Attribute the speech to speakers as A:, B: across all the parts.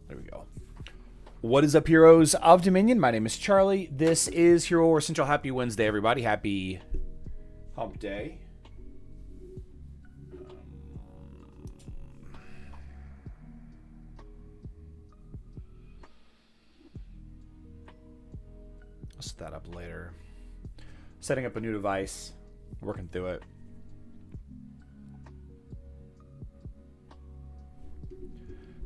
A: There we go. What is up, heroes of Dominion? My name is Charlie. This is Hero Wars Central. Happy Wednesday, everybody. Happy Hump Day. I'll set that up later. Setting up a new device. Working through it.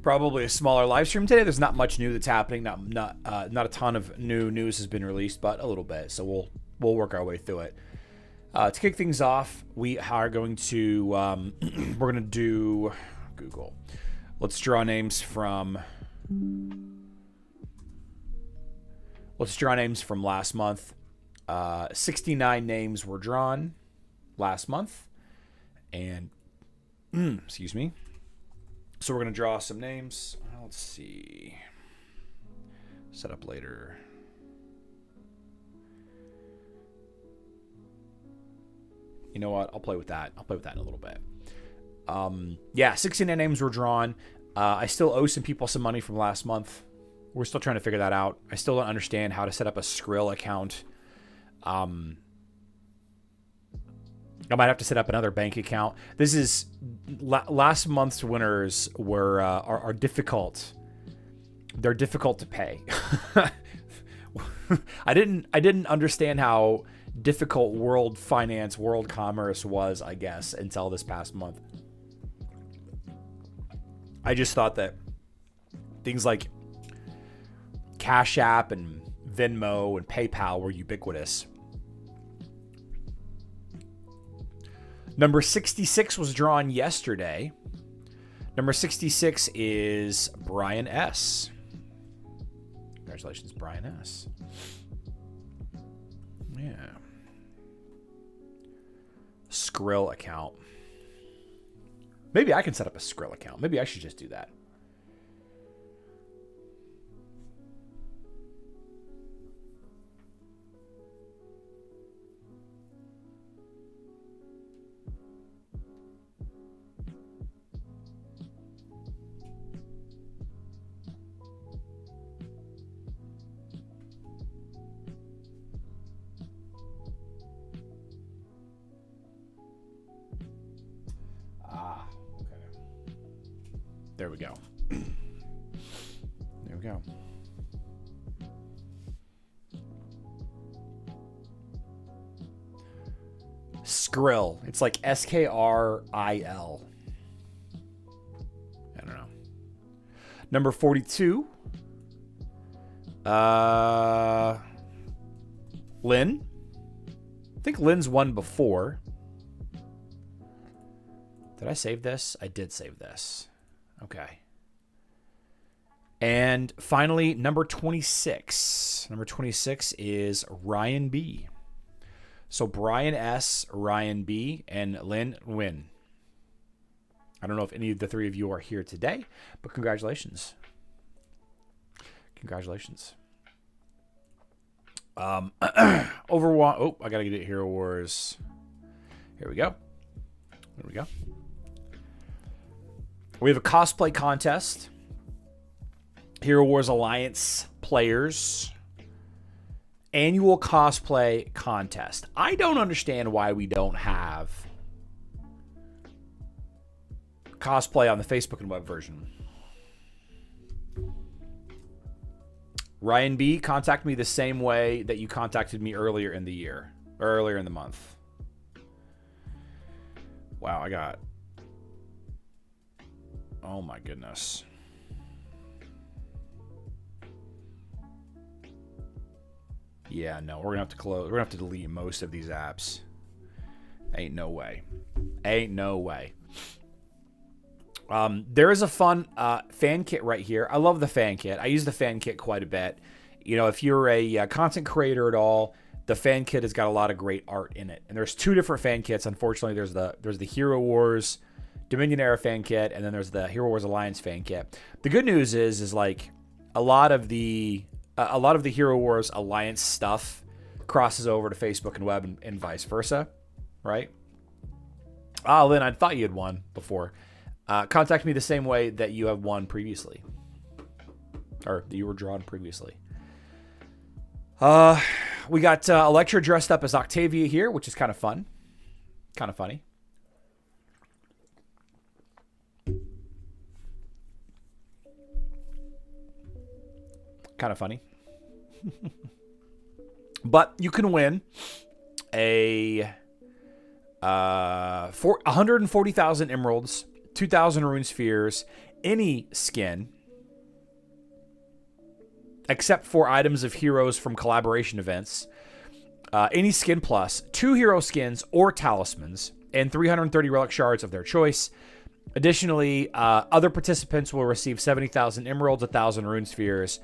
A: Probably a smaller live stream today. There's not much new that's happening. Not a ton of new news has been released, but a little bit. So we'll work our way through it. To kick things off, we are going to we're going to do Google. Let's draw names from last month. 69 names were drawn last month, and excuse me. So we're going to draw some names. Let's see. Set up later. You know what? I'll play with that. I'll play with that in a little bit. Yeah, 69 names were drawn. I still owe some people some money from last month. We're still trying to figure that out. I still don't understand how to set up a Skrill account. I might have to set up another bank account. This is last month's winners were are difficult. They're difficult to pay. I didn't understand how difficult world finance, world commerce was, I guess, until this past month. I just thought that things like Cash App and Venmo and PayPal were ubiquitous. Number 66 was drawn yesterday. Number 66 is Brian S. Congratulations, Brian S. Yeah. Skrill account. Maybe I can set up a Skrill account. Maybe I should just do that. There we go. There we go. Skrill. It's like Skril. I don't know. Number 42. Lynn. I think Lynn's won before. Did I save this? I did save this. Okay. And finally, number 26. Number 26 is Ryan B. So Brian S., Ryan B., and Lynn win. I don't know if any of the three of you are here today, but congratulations. Congratulations. Overwatch. Oh, I got to get it. Hero Wars. Here we go. There we go. We have a cosplay contest. Hero Wars Alliance players. Annual cosplay contest. I don't understand why we don't have cosplay on the Facebook and web version. Ryan B, contact me the same way that you contacted me earlier in the year. Or earlier in the month. Wow, I got... Oh my goodness. Yeah, no, we're gonna have to close. We're gonna have to delete most of these apps. Ain't no way. Ain't no way. There is a fun fan kit right here. I love the fan kit. I use the fan kit quite a bit. You know, if you're a content creator at all, the fan kit has got a lot of great art in it. And there's two different fan kits. Unfortunately, there's the Hero Wars Dominion Era fan kit, and then there's the Hero Wars Alliance fan kit. The good news is like a lot of the Hero Wars Alliance stuff crosses over to Facebook and web and vice versa, right? Ah, Lynn, I thought you had won before. Contact me the same way that you have won previously, or that you were drawn previously. We got Electra dressed up as Octavia here, which is kind of fun, kind of funny. Kind of funny. But you can win a 140,000 emeralds, 2,000 rune spheres, any skin, except for items of heroes from collaboration events, any skin plus 2 hero skins or talismans, and 330 relic shards of their choice. Additionally, other participants will receive 70,000 emeralds, 1,000 rune spheres,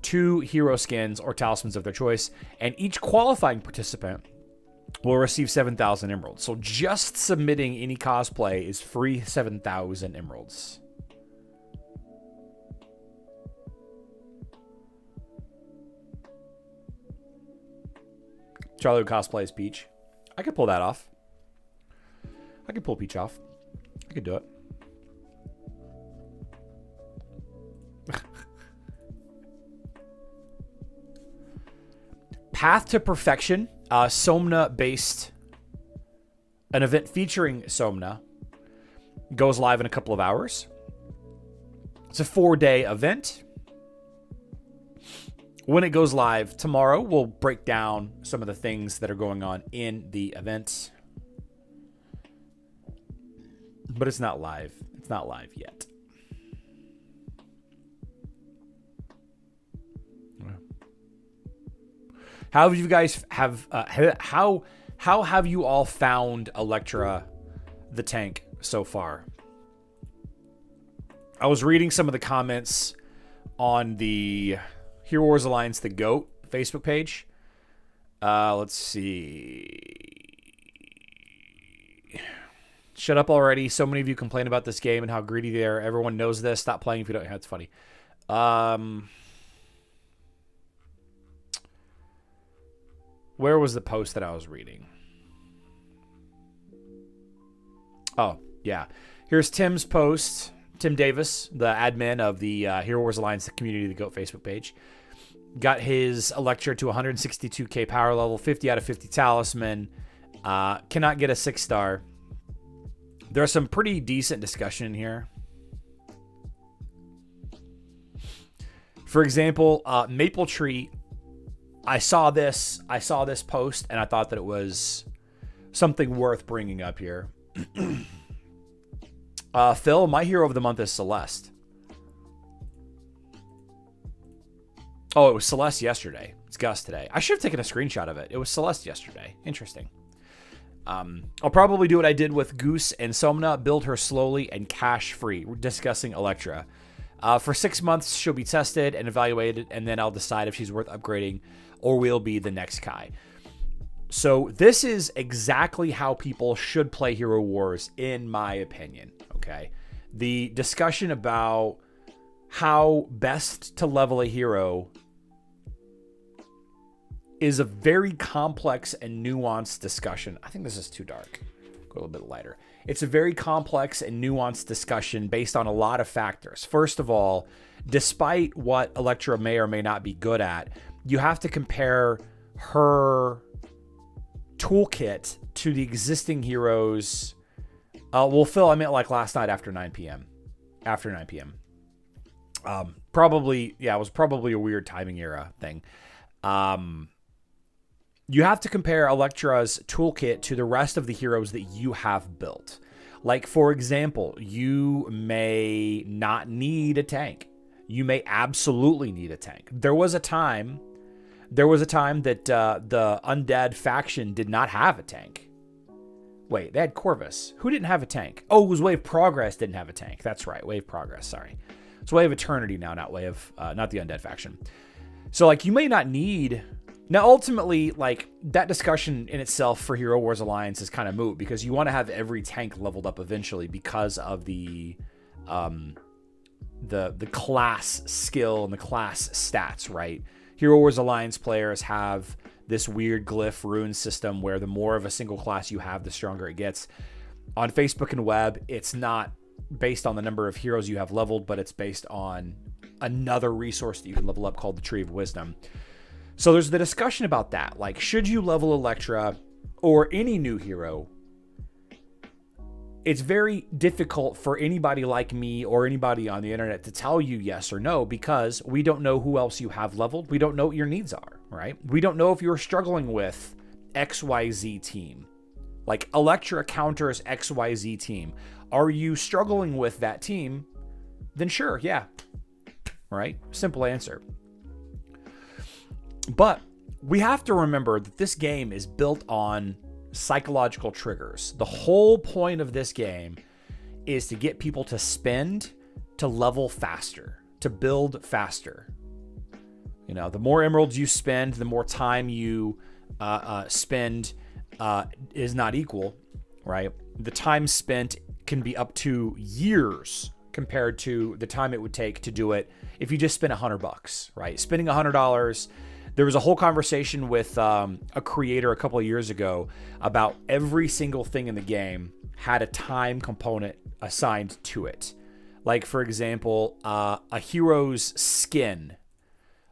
A: 2 hero skins or talismans of their choice, and each qualifying participant will receive 7,000 emeralds. So just submitting any cosplay is free 7,000 emeralds. Charlie cosplays Peach. I could pull that off. I could pull Peach off. I could do it. Path to Perfection, Somna-based, an event featuring Somna, goes live in a couple of hours. It's a 4-day event. When it goes live tomorrow, we'll break down some of the things that are going on in the event. But it's not live. It's not live yet. How have you guys how have you all found Electra the tank so far? I was reading some of the comments on the Hero Wars Alliance the GOAT Facebook page. Let's see. Shut up already. So many of you complain about this game and how greedy they are. Everyone knows this. Stop playing if you don't. That's funny. Where was the post that I was reading? Oh, yeah. Here's Tim's post. Tim Davis, the admin of the Hero Wars Alliance Community, the GOAT Facebook page. Got his Electra to 162k power level, 50 out of 50 talisman. Cannot get a 6-star. There's some pretty decent discussion in here. For example, Maple Tree. I saw this post and I thought that it was something worth bringing up here. Phil, my hero of the month is Celeste. Oh, it was Celeste yesterday. It's Gus today. I should have taken a screenshot of it. It was Celeste yesterday. Interesting. I'll probably do what I did with Goose and Somna, build her slowly and cash free. We're discussing Electra. For 6 months, she'll be tested and evaluated, and then I'll decide if she's worth upgrading or will be the next Kai. So this is exactly how people should play Hero Wars, in my opinion, okay? The discussion about how best to level a hero is a very complex and nuanced discussion. I think this is too dark. Go a little bit lighter. It's a very complex and nuanced discussion based on a lot of factors. First of all, despite what Electra may or may not be good at, you have to compare her toolkit to the existing heroes. Well, Phil, I meant like last night after 9 p.m. After 9 p.m. Probably, yeah, it was probably a weird timing era thing. You have to compare Electra's toolkit to the rest of the heroes that you have built. Like, for example, you may not need a tank. You may absolutely need a tank. There was a time There was a time that the undead faction did not have a tank. Wait, they had Corvus. Who didn't have a tank? Oh, it was Wave Progress didn't have a tank. That's right, Wave Progress, sorry. It's Wave Eternity now, not the undead faction. So, like, you may not need... Now, ultimately, like, that discussion in itself for Hero Wars Alliance is kind of moot, because you want to have every tank leveled up eventually because of the class skill and the class stats, right? Hero Wars Alliance players have this weird glyph rune system where the more of a single class you have, the stronger it gets. On Facebook and web, it's not based on the number of heroes you have leveled, but it's based on another resource that you can level up called the Tree of Wisdom. So there's the discussion about that. Like, should you level Electra or any new hero? It's very difficult for anybody like me or anybody on the internet to tell you yes or no, because we don't know who else you have leveled. We don't know what your needs are, right? We don't know if you're struggling with XYZ team. Like, Electra counters XYZ team. Are you struggling with that team? Then sure, yeah. Right? Simple answer. But we have to remember that this game is built on psychological triggers. The whole point of this game is to get people to spend, to level faster, to build faster. You know, the more emeralds you spend, the more time you spend is not equal, right? The time spent can be up to years compared to the time it would take to do it if you just spent $100, right? Spending $100. There was a whole conversation with a creator a couple of years ago about every single thing in the game had a time component assigned to it. Like, for example, a hero's skin.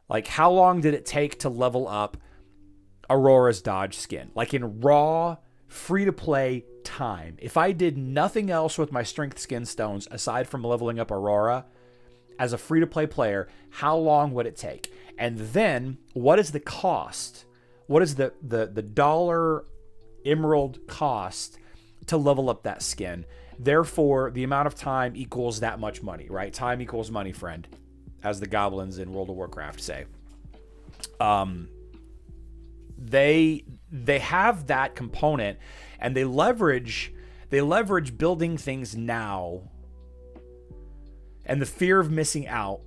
A: Like, how long did it take to level up Aurora's dodge skin? Like, in raw, free-to-play time. If I did nothing else with my strength skin stones aside from leveling up Aurora as a free-to-play player, how long would it take? And then, what is the cost? What is the dollar emerald cost to level up that skin? Therefore, the amount of time equals that much money, right? Time equals money, friend, as the goblins in World of Warcraft say. They have that component, and they leverage building things now and the fear of missing out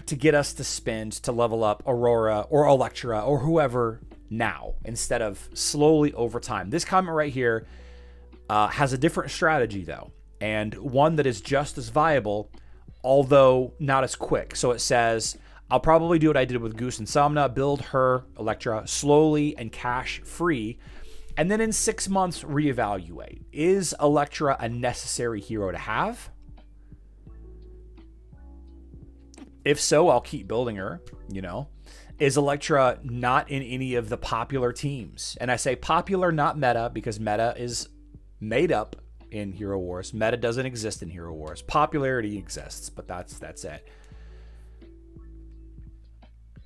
A: to get us to spend to level up Aurora or Electra or whoever now instead of slowly over time. This comment right here has a different strategy, though, and one that is just as viable, although not as quick. So it says, I'll probably do what I did with Goose and Somna, build her, Electra, slowly and cash free, and then in 6 months reevaluate. Is Electra a necessary hero to have? If so, I'll keep building her, you know. Is Electra not in any of the popular teams? And I say popular, not meta, because meta is made up in Hero Wars. Meta doesn't exist in Hero Wars. Popularity exists, but that's it.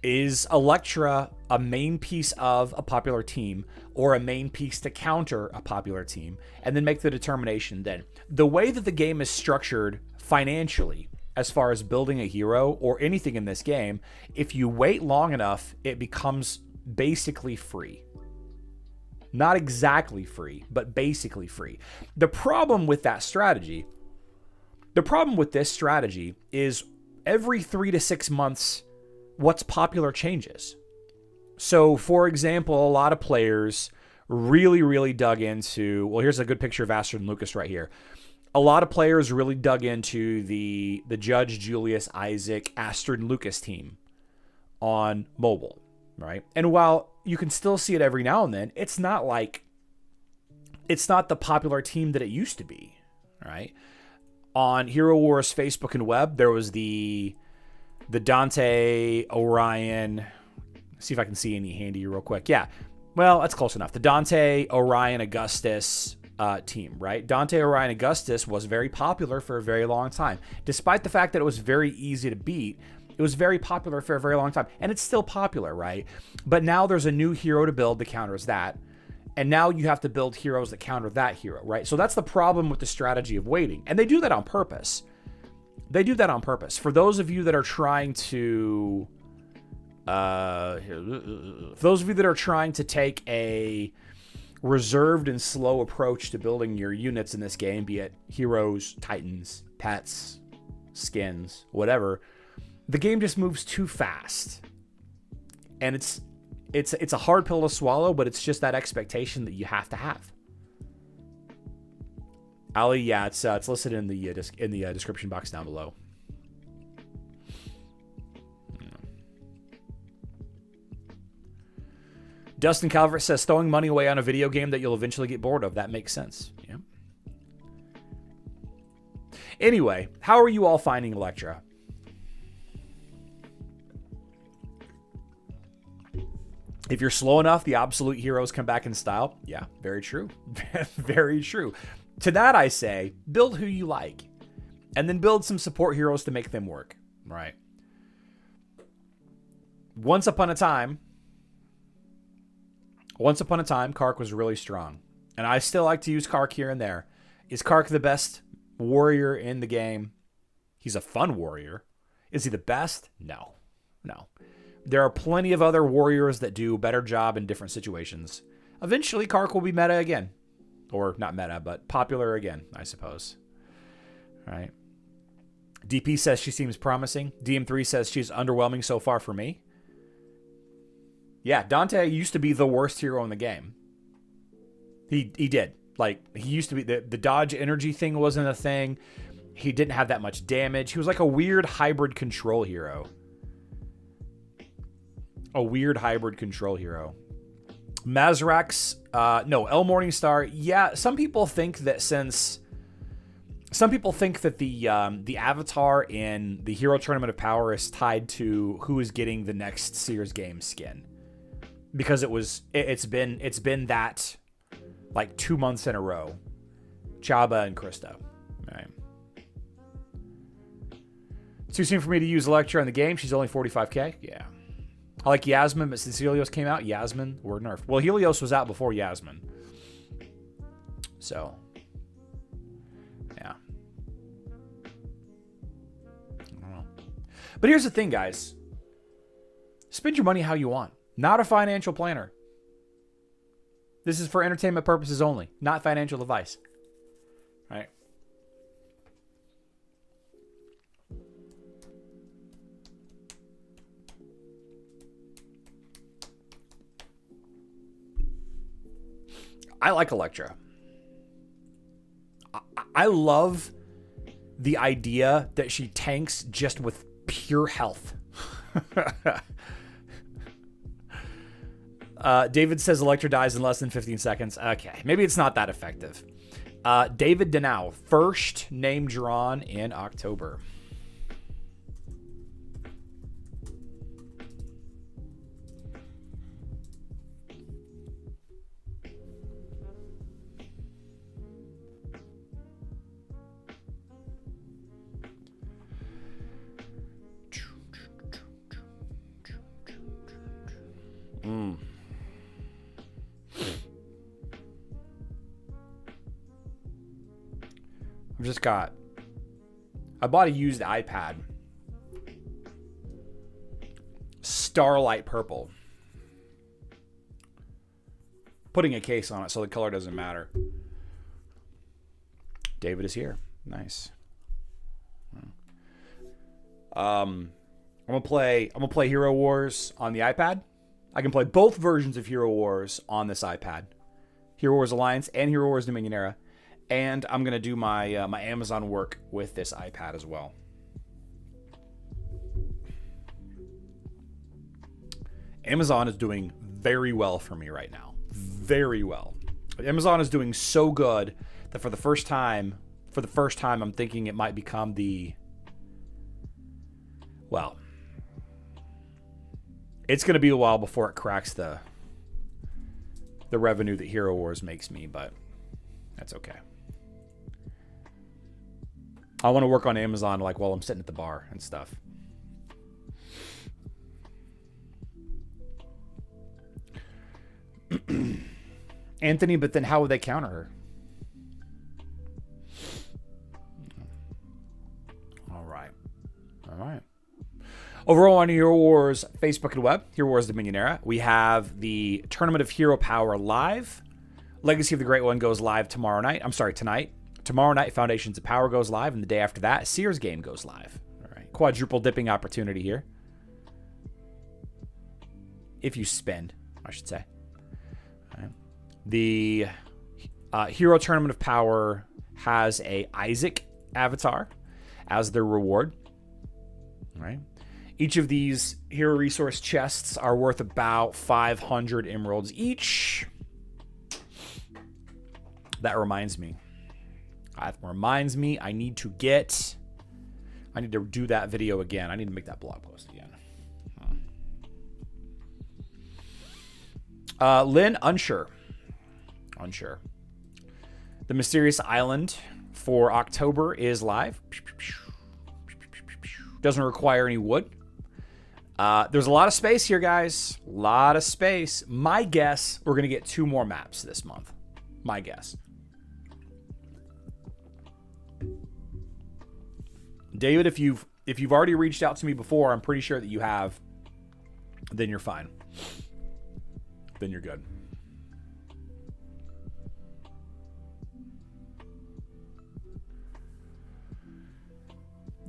A: Is Electra a main piece of a popular team or a main piece to counter a popular team? And then make the determination then. The way that the game is structured financially, as far as building a hero or anything in this game, if you wait long enough, it becomes basically free. Not exactly free, but basically free. The problem with this strategy is every 3 to 6 months, what's popular changes. So, for example, a lot of players really dug into, well, here's a good picture of Astrid and Lucas right here. A lot of players really dug into the Judge, Julius, Isaac, Astrid, and Lucas team on mobile, right? And while you can still see it every now and then, it's not the popular team that it used to be, right? On Hero Wars Facebook and web, there was the Dante, Orion. See if I can see any handy real quick. Yeah, well, that's close enough. The Dante, Orion, Augustus team, right? Dante, Orion, Augustus was very popular for a very long time. Despite the fact that it was very easy to beat, it was very popular for a very long time. And it's still popular, right? But now there's a new hero to build that counters that. And now you have to build heroes that counter that hero, right? So that's the problem with the strategy of waiting. And they do that on purpose. For those of you that are trying to For those of you that are trying to take a reserved and slow approach to building your units in this game, be it heroes, titans, pets, skins, whatever, the game just moves too fast. And it's a hard pill to swallow, but it's just that expectation that you have to have. Ali, yeah, it's listed in the description box down below. Dustin Calvert says, throwing money away on a video game that you'll eventually get bored of. That makes sense. Yeah. Anyway, how are you all finding Electra? If you're slow enough, the absolute heroes come back in style. Yeah, very true. Very true. To that I say, build who you like. And then build some support heroes to make them work. Right. Once upon a time, Kark was really strong. And I still like to use Kark here and there. Is Kark the best warrior in the game? He's a fun warrior. Is he the best? No. No. There are plenty of other warriors that do a better job in different situations. Eventually, Kark will be meta again. Or not meta, but popular again, I suppose. All right. DP says she seems promising. DM3 says she's underwhelming so far for me. Yeah, Dante used to be the worst hero in the game. He did. Like, he used to be... The dodge energy thing wasn't a thing. He didn't have that much damage. He was like a weird hybrid control hero. A weird hybrid control hero. Mazrax, no, El Morningstar. Yeah, some people think that the avatar in the Hero Tournament of Power is tied to who is getting the next Sears game skin. Because it's been that like 2 months in a row. Chaba and Krista. All right. Too soon for me to use Electra in the game. She's only 45k. Yeah. I like Yasmin, but since Helios came out, Yasmin were nerfed. Well, Helios was out before Yasmin. So, yeah. I don't know. But here's the thing, guys. Spend your money how you want. Not a financial planner. This is for entertainment purposes only, not financial advice. Right? I like Electra. I love the idea that she tanks just with pure health. David says Electra dies in less than 15 seconds. Okay, maybe it's not that effective. David Denau, first name drawn in October. I bought a used iPad. Starlight purple. Putting a case on it so the color doesn't matter. David is here. Nice. I'm gonna play Hero Wars on the iPad. I can play both versions of Hero Wars on this iPad. Hero Wars Alliance and Hero Wars Dominion Era. And I'm going to do my my Amazon work with this iPad as well. Amazon is doing very well for me right now. Very well. Amazon is doing so good that for the first time, I'm thinking it might become it's going to be a while before it cracks the revenue that Hero Wars makes me, but that's okay. I want to work on Amazon like while I'm sitting at the bar and stuff. Anthony, but then how would they counter her? All right. Overall on Hero Wars Facebook and web, Hero Wars Dominion Era, we have the Tournament of Hero Power live. Legacy of the Great One goes live tonight. Tomorrow night, Foundations of Power goes live, and the day after that, Sears game goes live. All right, quadruple dipping opportunity here. If you spend, I should say. All right. The Hero Tournament of Power has a Isaac avatar as their reward. All right. Each of these hero resource chests are worth about 500 emeralds each. That reminds me. I need to do that video again. I need to make that blog post again. Lynn, unsure. The Mysterious Island for October is live. Doesn't require any wood. There's a lot of space here, guys. A lot of space. My guess, we're going to get 2 more maps this month. My guess. David, if you've already reached out to me before, I'm pretty sure that you have, then you're fine. Then you're good.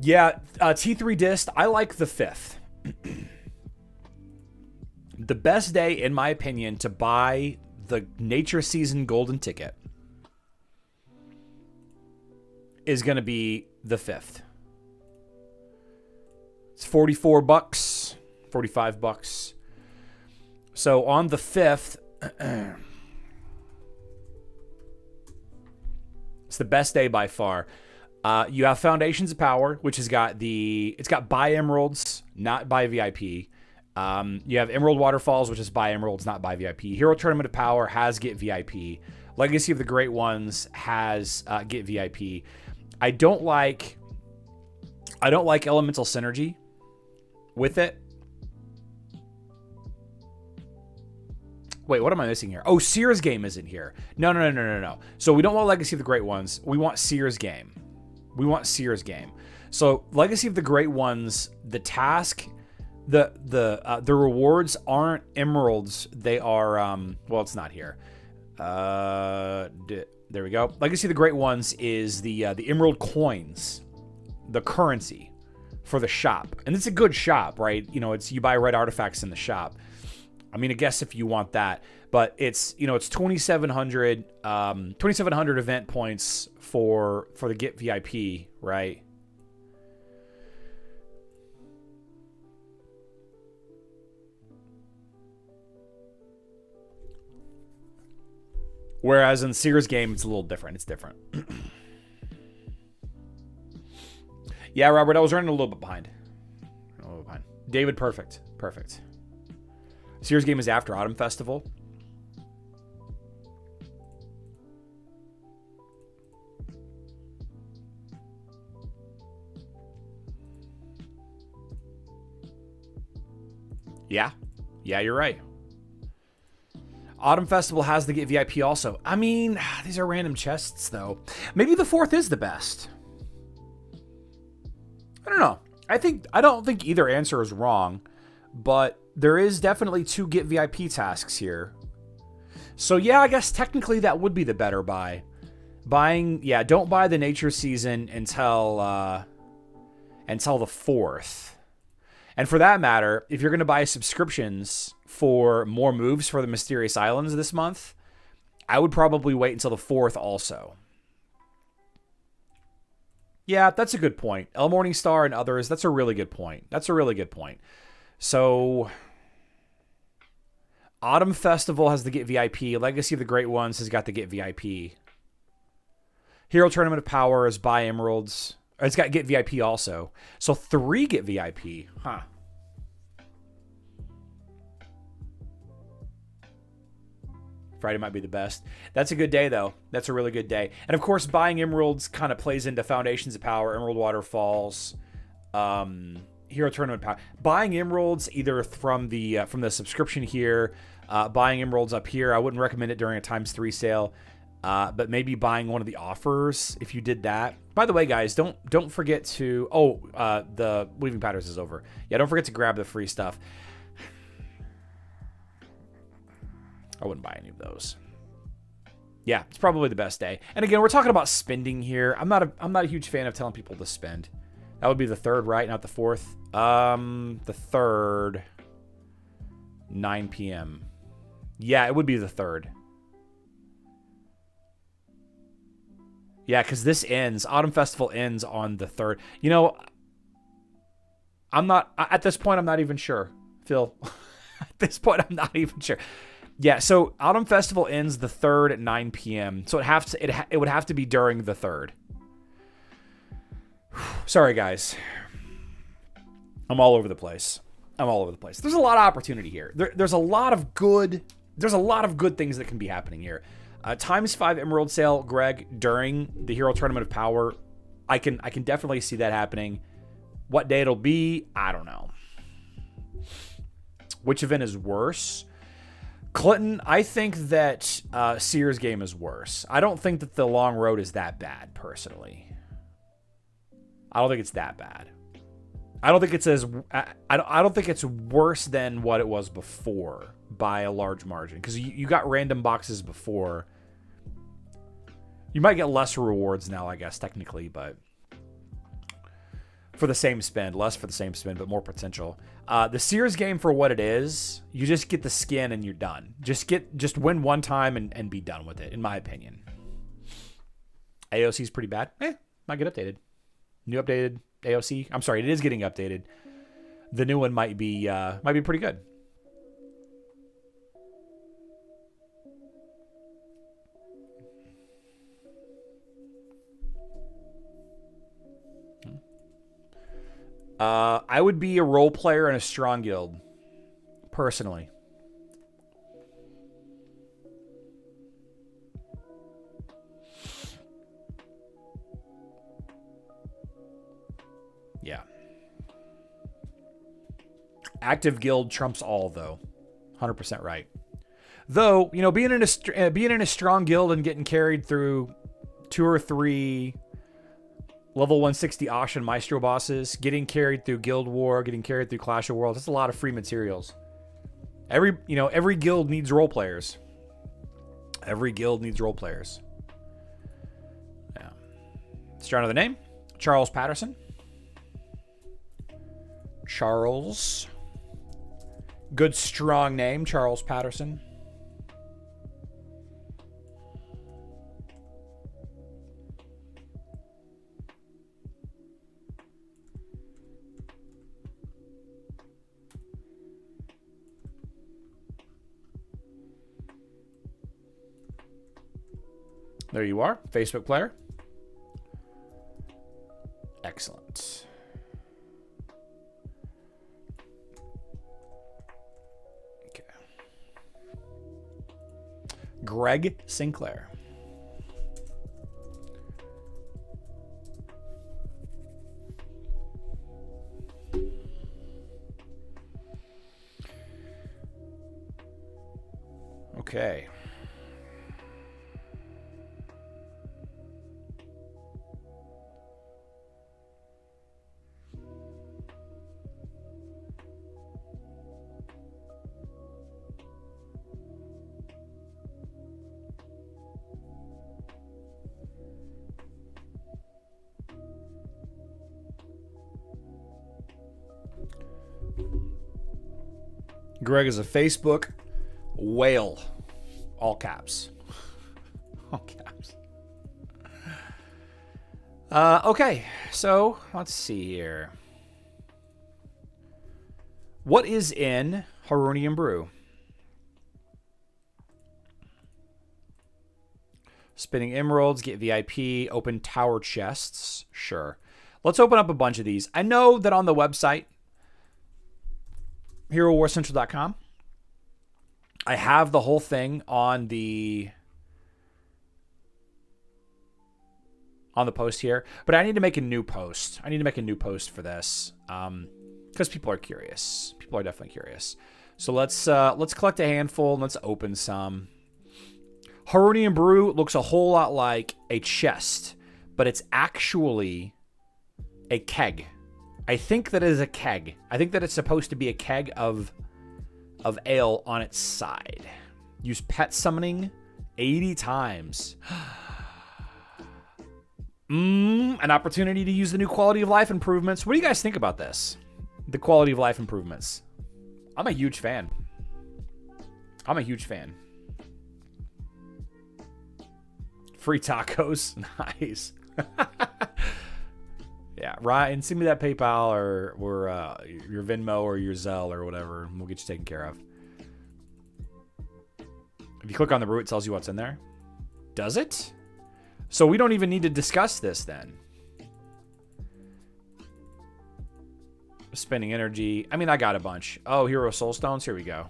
A: Yeah, T3 Dist, I like the 5th. The best day, in my opinion, to buy the Nature Season golden ticket is going to be the 5th. It's $44, $45. So on the 5th, it's the best day by far. You have Foundations of Power, which has got it's got buy emeralds, not buy VIP. You have Emerald Waterfalls, which is buy emeralds, not buy VIP. Hero Tournament of Power has get VIP. Legacy of the Great Ones has get VIP. I don't like Elemental Synergy with it. Wait, what am I missing here? Oh, Sears game isn't here. No. So we don't want Legacy of the Great Ones. We want Sears game. So Legacy of the Great Ones, the task, the rewards aren't emeralds. They are well, it's not here. There we go. Legacy of the Great Ones is the emerald coins, the currency for the shop. And it's a good shop, right? You know, you buy red artifacts in the shop. I mean, I guess if you want that, but it's 2,700 event points for the get VIP, right? Whereas in Sears game, it's a little different. It's different. Yeah, Robert, I was running a little bit behind. David, perfect. Sears game is after Autumn Festival. Yeah, you're right. Autumn Festival has the get VIP also. I mean, these are random chests, though. Maybe the 4th is the best. I don't know. I don't think either answer is wrong, but there is definitely 2 get VIP tasks here. So yeah, I guess technically that would be the better buy. Don't buy the Nature Season until the 4th. And for that matter, if you're going to buy subscriptions for more moves for the Mysterious Islands this month, I would probably wait until the 4th also. Yeah, that's a good point. El Morningstar and others, that's a really good point. So, Autumn Festival has the get VIP. Legacy of the Great Ones has got the get VIP. Hero Tournament of Power is buy emeralds. It's got get VIP also. So 3 get VIP. Huh. Friday might be the best. That's a good day, though. That's a really good day. And, of course, buying emeralds kind of plays into Foundations of Power, Emerald Waterfalls, Hero Tournament Power. Buying emeralds either from the subscription here, buying emeralds up here. I wouldn't recommend it during a ×3 sale. But maybe buying one of the offers if you did that. By the way, guys, don't forget to... the Weaving Patterns is over. Yeah, don't forget to grab the free stuff. I wouldn't buy any of those. Yeah, it's probably the best day. And again, we're talking about spending here. I'm not a huge fan of telling people to spend. That would be the 3rd, right? Not the 4th. The 3rd, 9 p.m. Yeah, it would be the 3rd. Yeah, because this ends. Autumn Festival ends on the 3rd. You know, at this point, I'm not even sure, Phil. At this point, I'm not even sure. Yeah, so Autumn Festival ends the 3rd at 9 p.m. So it would have to be during the 3rd. Sorry, guys. I'm all over the place. There's a lot of opportunity here. There's a lot of good things that can be happening here. ×5 Emerald Sale, Greg, during the Hero Tournament of Power. I can definitely see that happening. What day it'll be, I don't know. Which event is worse? Clinton, I think that Sears game is worse. I don't think that the Long Road is that bad, personally. I don't think it's that bad. I don't think it's worse than what it was before by a large margin. Because you got random boxes before. You might get less rewards now, I guess, technically, but for the same spend. Less for the same spend, but more potential. The Sears game, for what it is, you just get the skin and you're done. Just win one time and be done with it, in my opinion. AOC is pretty bad. Might get updated. New updated AOC. I'm sorry, it is getting updated. The new one might be pretty good. I would be a role player in a strong guild, personally. Yeah. Active guild trumps all, though. 100% right. Though, you know, being in a strong guild and getting carried through 2 or 3 level 160 Ashen Maestro bosses, getting carried through Guild War, getting carried through Clash of Worlds. That's a lot of free materials. Every guild needs role players. Every guild needs role players. Yeah. Let's try another name. Charles Patterson. Charles. Good, strong name, Charles Patterson. There you are, Facebook player. Excellent. Okay. Greg Sinclair. Okay. Greg is a Facebook whale. All caps. All caps. Okay, so let's see here. What is in Harunian Brew? Spinning emeralds, get VIP, open tower chests. Sure. Let's open up a bunch of these. I know that on the website, HeroWarCentral.com, I have the whole thing on the post here, but I need to make a new post. I need to make a new post for this because people are curious. People are definitely curious. So let's collect a handful and let's open some. Haronian Brew looks a whole lot like a chest, but it's actually a keg. I think that it is a keg. I think that it's supposed to be a keg of ale on its side. Use pet summoning 80 times. An opportunity to use the new quality of life improvements. What do you guys think about this? The quality of life improvements. I'm a huge fan. I'm a huge fan. Free tacos. Nice. Yeah, Ryan, send me that PayPal or your Venmo or your Zelle or whatever, and we'll get you taken care of. If you click on the brew, it tells you what's in there. Does it? So we don't even need to discuss this then. Spending energy. I mean, I got a bunch. Oh, Hero Soul Stones. Here we go.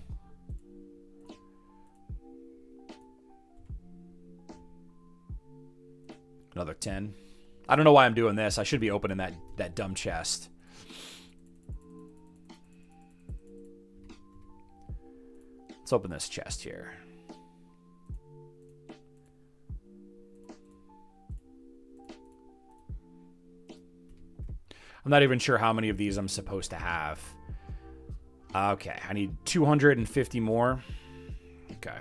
A: Another 10. I don't know why I'm doing this. I should be opening that dumb chest. Let's open this chest here. I'm not even sure how many of these I'm supposed to have. Okay, I need 250 more. Okay.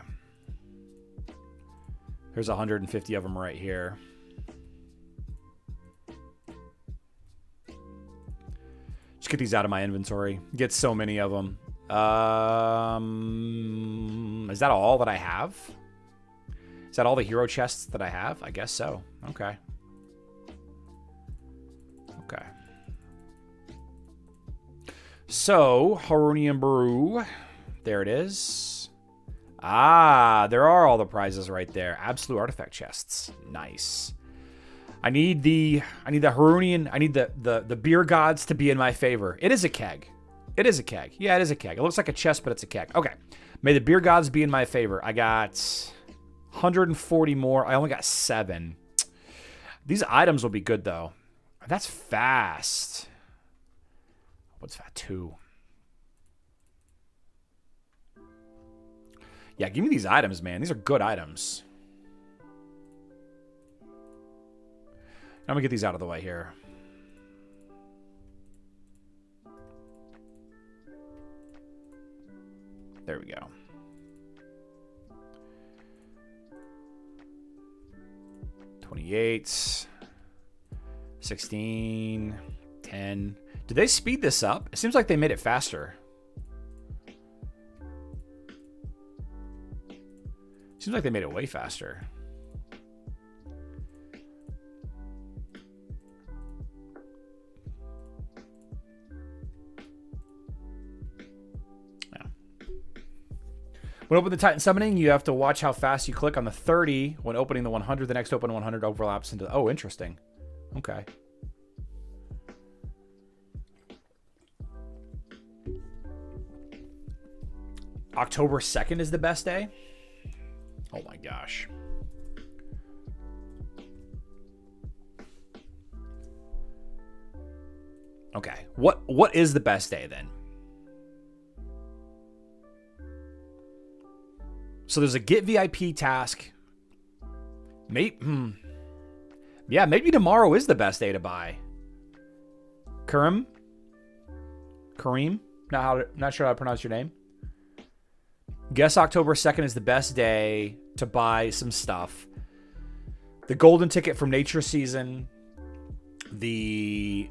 A: There's 150 of them right here. Just get these out of my inventory. Get so many of them. Is that all that I have? Is that all the hero chests that I have? I guess so. Okay. Okay. So, Haronian Brew. There it is. Ah, there are all the prizes right there. Absolute artifact chests. Nice. I need the Haronian, I need the beer gods to be in my favor. It is a keg. It is a keg. Yeah, it is a keg. It looks like a chest, but it's a keg. Okay. May the beer gods be in my favor. I got 140 more. I only got 7. These items will be good, though. That's fast. What's that? 2. Yeah, give me these items, man. These are good items. I'm going to get these out of the way here. There we go. $28, 16, 10. Did they speed this up? It seems like they made it faster. Seems like they made it way faster. Yeah. When opening the Titan Summoning, you have to watch how fast you click on the 30. When opening the 100, the next open 100 overlaps into... Oh, interesting. Okay. October 2nd is the best day? Oh my gosh. Okay. What is the best day then? So there's a get VIP task. Yeah, maybe tomorrow is the best day to buy. Kareem? Not sure how to pronounce your name. Guess October 2nd is the best day to buy some stuff. The golden ticket from Nature Season. The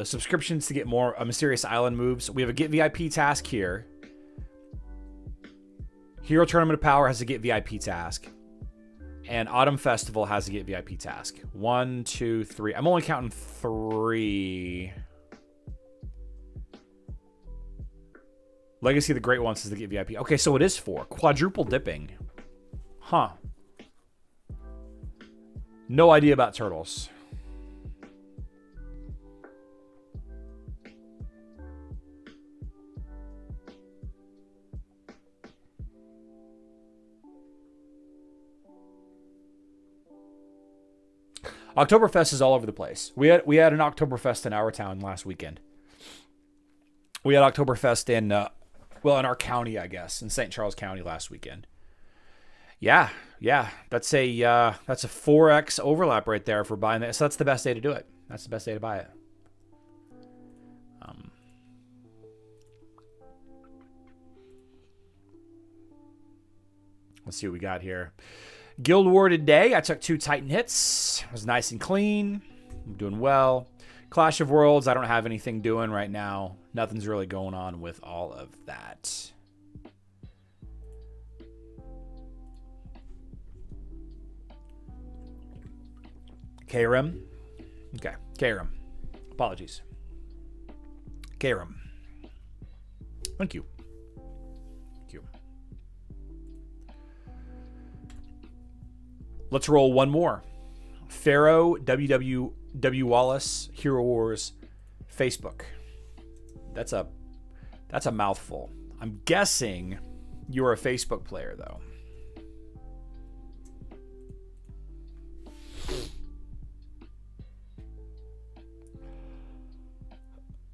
A: subscriptions to get more Mysterious Island moves. We have a get VIP task here. Hero Tournament of Power has a get VIP task. And Autumn Festival has a get VIP task. 1, 2, 3. I'm only counting 3. Legacy of the Great Ones is the get VIP. Okay, so it is 4. Quadruple dipping. Huh. No idea about turtles. Oktoberfest is all over the place. We had an Oktoberfest in our town last weekend. We had Oktoberfest in our county, I guess, in St. Charles County last weekend. Yeah, yeah. That's a 4x overlap right there for buying that. So that's the best day to do it. That's the best day to buy it. Let's see what we got here. Guild War today. I took 2 Titan hits. It was nice and clean. I'm doing well. Clash of Worlds. I don't have anything doing right now. Nothing's really going on with all of that. KRM. Okay. KRM. Apologies. KRM. Thank you. Thank you. Let's roll one more. Pharaoh, WW Wallace, Hero Wars, Facebook. That's a mouthful. I'm guessing you're a Facebook player, though.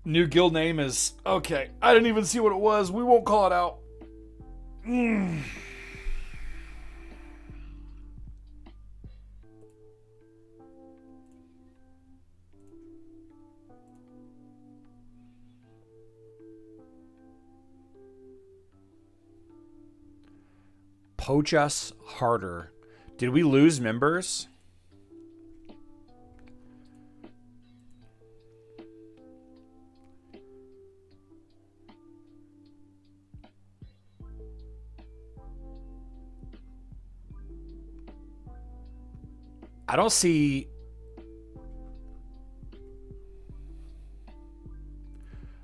A: New guild name is... Okay, I didn't even see what it was. We won't call it out. Poach us harder. Did we lose members? I don't see...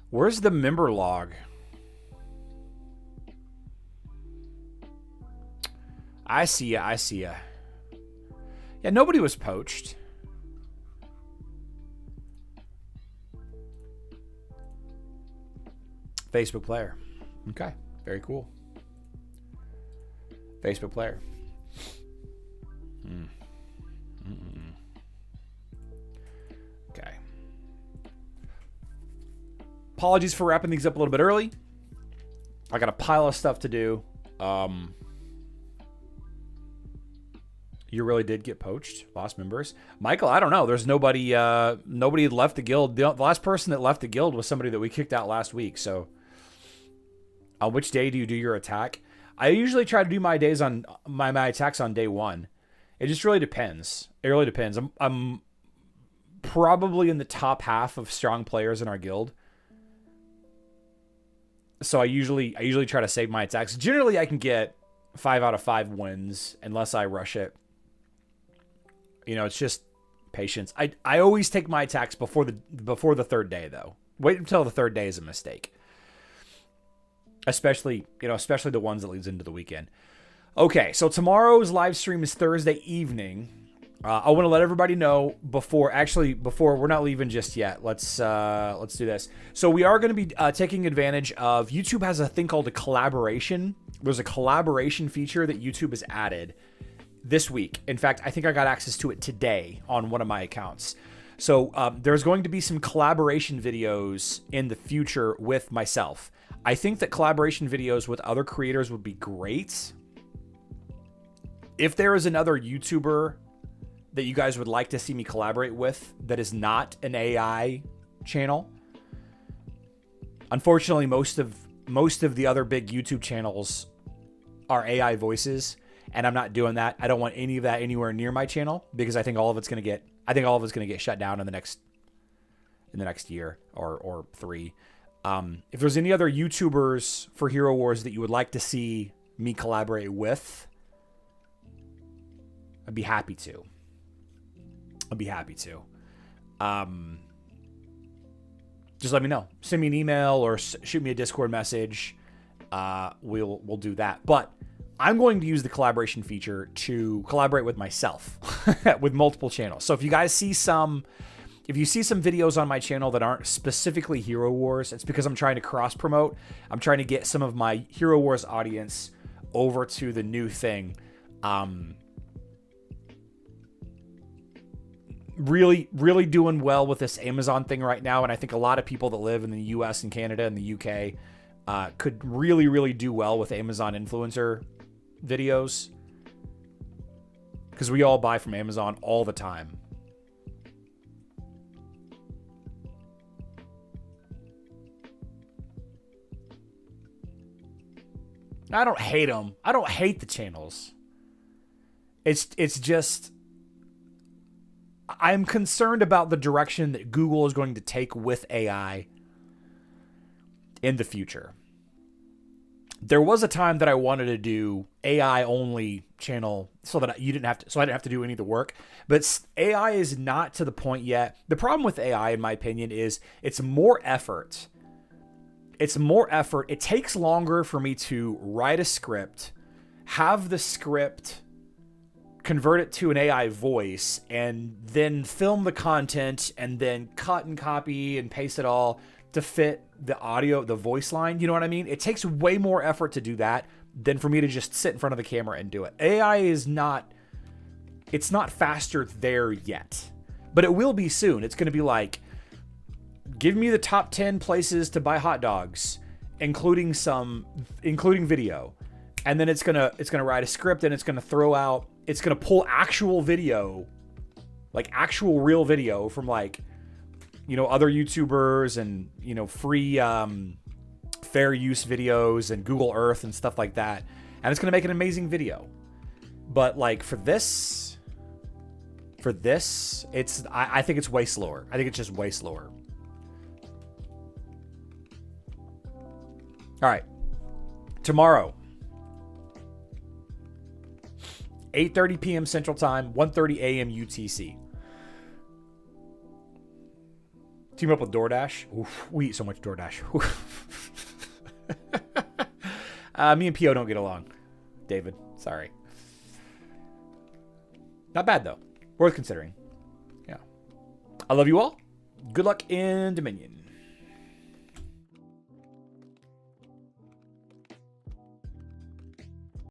A: Where's the member log? I see ya. I see ya. Yeah, nobody was poached. Facebook player. Okay. Very cool. Facebook player. Okay. Apologies for wrapping these up a little bit early. I got a pile of stuff to do. You really did get poached, lost members. Michael, I don't know. There's nobody. Nobody had left the guild. The last person that left the guild was somebody that we kicked out last week. So, on which day do you do your attack? I usually try to do my days on my attacks on day 1. It just really depends. It really depends. I'm probably in the top half of strong players in our guild. So I usually try to save my attacks. Generally, I can get 5 out of 5 wins unless I rush it. You know, it's just patience. I always take my attacks before the third day, though. Wait until the third day is a mistake. Especially the ones that leads into the weekend. Okay, so tomorrow's live stream is Thursday evening. I want to let everybody know before we're not leaving just yet. Let's do this. So we are going to be taking advantage of... YouTube has a thing called a collaboration. There's a collaboration feature that YouTube has added this week. In fact, I think I got access to it today on one of my accounts. So there's going to be some collaboration videos in the future with myself. I think that collaboration videos with other creators would be great. If there is another YouTuber that you guys would like to see me collaborate with that is not an AI channel, unfortunately, most of the other big YouTube channels are AI voices, and I'm not doing that. I don't want any of that anywhere near my channel because I think all of it's going to get shut down in the next year or 3. If there's any other YouTubers for Hero Wars that you would like to see me collaborate with, I'd be happy to. Just let me know. Send me an email or shoot me a Discord message. We'll do that. But I'm going to use the collaboration feature to collaborate with myself with multiple channels. So if you guys see some videos on my channel that aren't specifically Hero Wars, it's because I'm trying to cross promote. I'm trying to get some of my Hero Wars audience over to the new thing. Really, really doing well with this Amazon thing right now. And I think a lot of people that live in the US and Canada and the UK could really, really do well with Amazon influencer videos. because we all buy from Amazon all the time. I don't hate them. I don't hate the channels. It's just I'm concerned about the direction that Google is going to take with AI in the future. There was a time that I wanted to do AI only channel so that I didn't have to do any of the work, but AI is not to the point yet. The problem with AI, in my opinion, is it's more effort. It's more effort. It takes longer for me to write a script, have the script, convert it to an AI voice, and then film the content, and then cut and copy and paste it all to fit the audio, the voice line. You know what I mean? It takes way more effort to do that than for me to just sit in front of the camera and do it. AI is not, it's not faster there yet, but it will be soon. It's going to be like, give me the top 10 places to buy hot dogs, including video. And then it's going to write a script, and it's going to pull actual video, like actual real video from like, you know, other YouTubers and, you know, free fair use videos and Google Earth and stuff like that. And it's going to make an amazing video. But like for this, I think it's way slower. I think it's just way slower. All right. Tomorrow, 8:30 p.m. Central Time, 1:30 a.m. UTC. Team up with DoorDash. Oof, we eat so much DoorDash. Me and P.O. don't get along. David, sorry. Not bad, though. Worth considering. Yeah. I love you all. Good luck in Dominion.